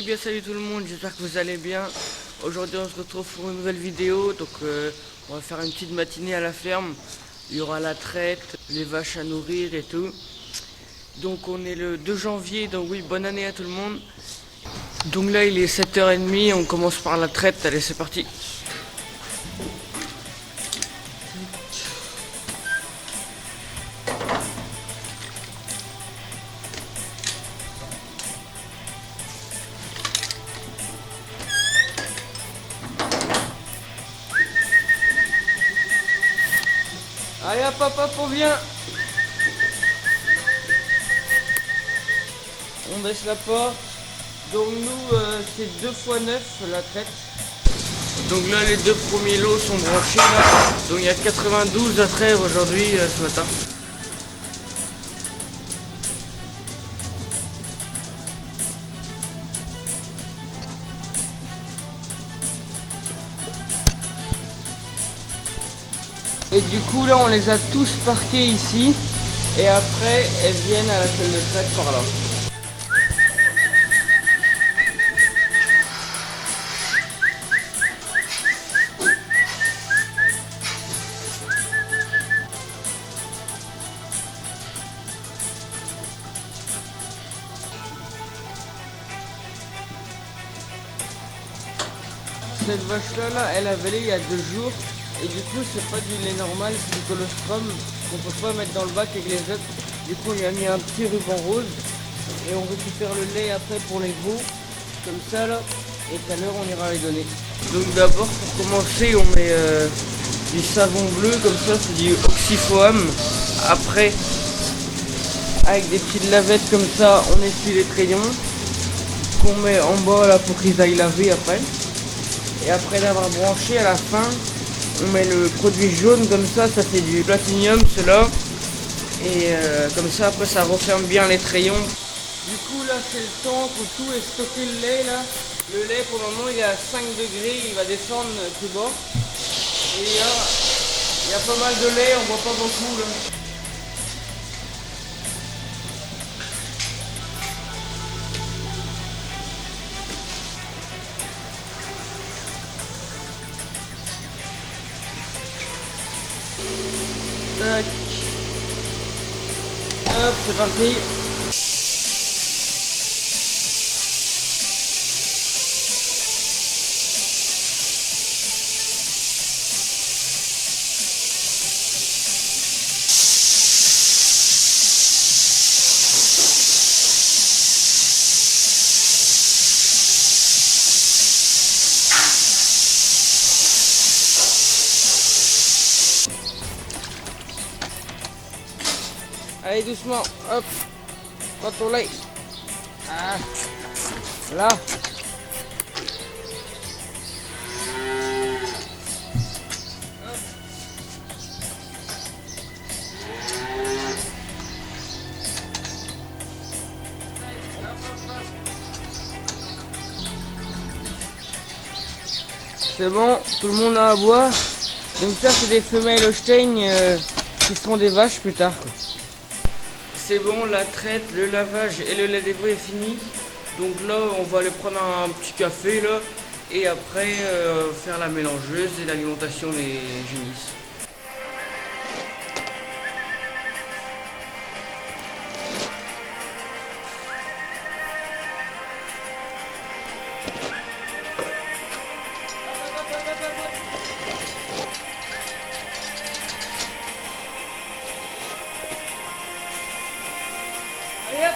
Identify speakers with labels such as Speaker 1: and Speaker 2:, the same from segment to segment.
Speaker 1: bien salut tout le monde, j'espère que vous allez bien. Aujourd'hui on se retrouve pour une nouvelle vidéo. Donc on va faire une petite matinée à la ferme. Il y aura la traite, les vaches à nourrir et tout. Donc on est le 2 janvier, donc oui, bonne année à tout le monde. Donc là il est 7h30, on commence par la traite, allez c'est parti. Allez hop, on vient. On baisse la porte. Donc nous c'est 2 fois 9 la traite. Donc là les 2 premiers lots sont branchés là. Donc il y a 92 à traire aujourd'hui ce matin. Et du coup là on les a tous parqués ici. Et après elles viennent à la salle de traite par là. Cette vache là, elle avait lait il y a 2 jours. Et du coup c'est pas du lait normal, c'est du colostrum qu'on peut pas mettre dans le bac avec les autres. Du coup on lui a mis un petit ruban rose. Et on récupère le lait après pour les veaux. Comme ça là. Et tout à l'heure on ira les donner. Donc d'abord pour commencer on met du savon bleu, comme ça c'est du oxyfoam. Après avec des petites lavettes comme ça on essuie les crayons. Qu'on met en bas là pour qu'ils aillent laver après. Et après l'avoir branché à la fin, on met le produit jaune comme ça fait du platinium cela. Et comme ça après ça referme bien les trayons. Du coup là c'est le temps pour tout est stocké le lait là. Le lait pour le moment il est à 5 degrés, il va descendre plus bas. Et il y a pas mal de lait, on voit pas beaucoup là. Tac. Hop, c'est parti. Allez doucement, hop, prends ton lait. Ah, là. C'est bon, tout le monde a à boire. Donc ça c'est des femelles Holstein qui seront des vaches plus tard. C'est bon, la traite, le lavage et le lait des veaux est fini. Donc là on va aller prendre un petit café là. Et après faire la mélangeuse et l'alimentation des génisses. Allez hop.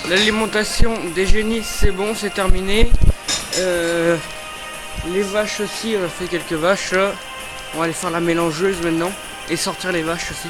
Speaker 1: L'alimentation des génisses c'est bon, c'est terminé. Les vaches aussi, on a fait quelques vaches là. On va aller faire la mélangeuse maintenant et sortir les vaches aussi.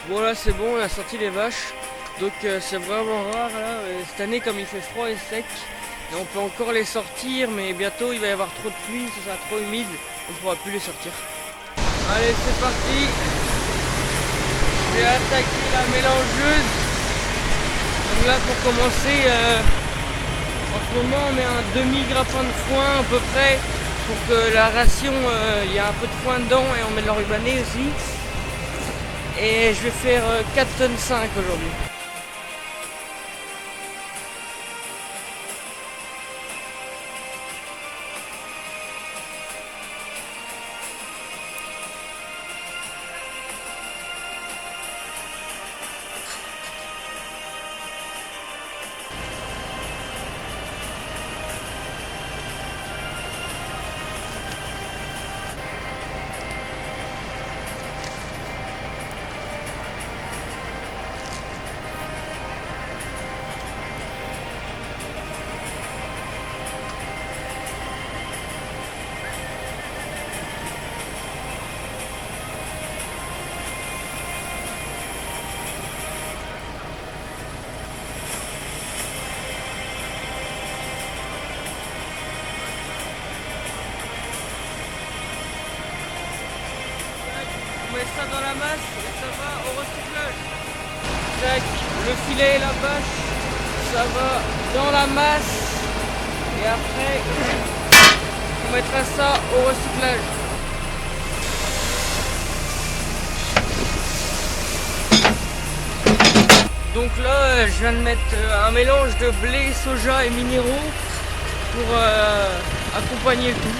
Speaker 1: Bon là c'est bon, on a sorti les vaches. Donc c'est vraiment rare là. Cette année comme il fait froid et sec, et on peut encore les sortir, mais bientôt il va y avoir trop de pluie, ce sera trop humide, on ne pourra plus les sortir. Allez c'est parti. Je vais attaquer la mélangeuse. Donc là pour commencer, en ce moment on met un demi-grappin de foin à peu près pour que la ration, il y a un peu de foin dedans et on met de l'enrubané aussi. Et je vais faire 4,5 tonnes aujourd'hui. On met ça dans la masse et ça va au recyclage. Tac, le filet et la bâche, ça va dans la masse et après on mettra ça au recyclage. Donc là je viens de mettre un mélange de blé, soja et minéraux pour accompagner le tout.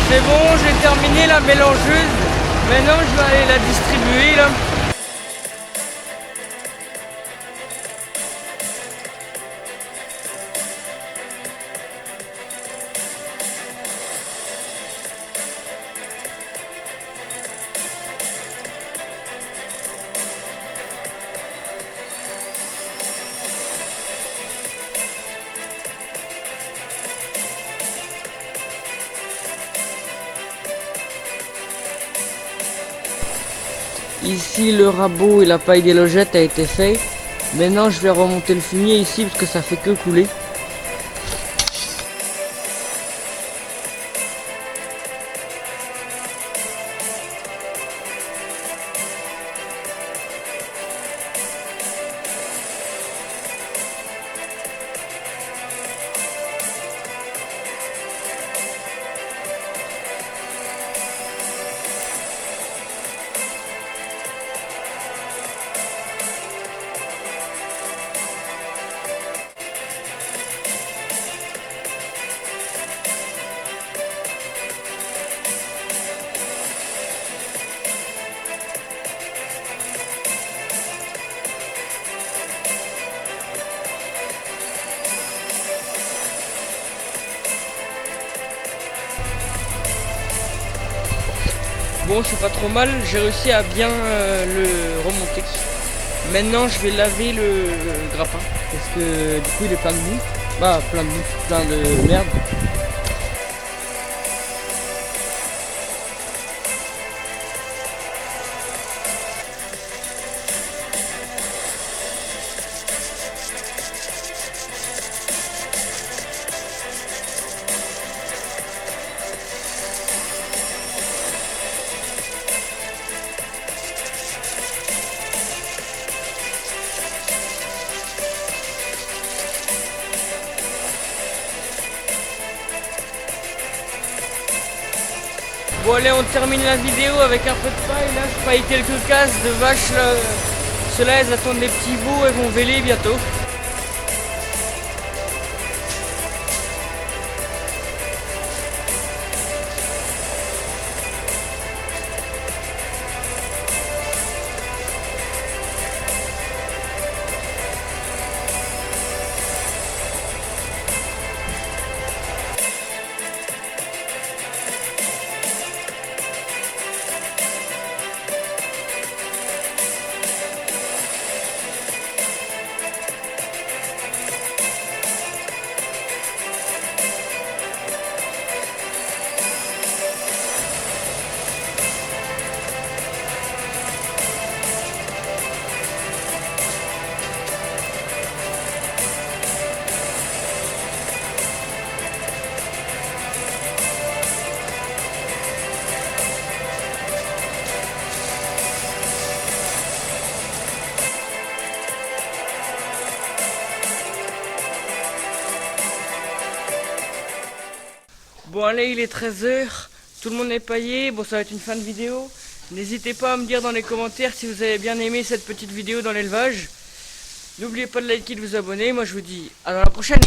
Speaker 1: C'est bon, j'ai terminé la mélangeuse. Maintenant, je vais aller la distribuer là. Ici le rabot et la paille des logettes a été fait. Maintenant je vais remonter le fumier ici parce que ça fait que couler. Bon, c'est pas trop mal, j'ai réussi à bien le remonter. Maintenant je vais laver le grappin parce que du coup il est plein de boue. Bah plein de boue, plein de merde. Bon allez, on termine la vidéo avec un peu de paille. Là je paille quelques cases de vaches là. Ceux-là elles attendent des petits veaux, elles vont véler bientôt. Bon allez, il est 13 h, tout le monde est paillé, bon ça va être une fin de vidéo. N'hésitez pas à me dire dans les commentaires si vous avez bien aimé cette petite vidéo dans l'élevage. N'oubliez pas de liker et de vous abonner, moi je vous dis à la prochaine.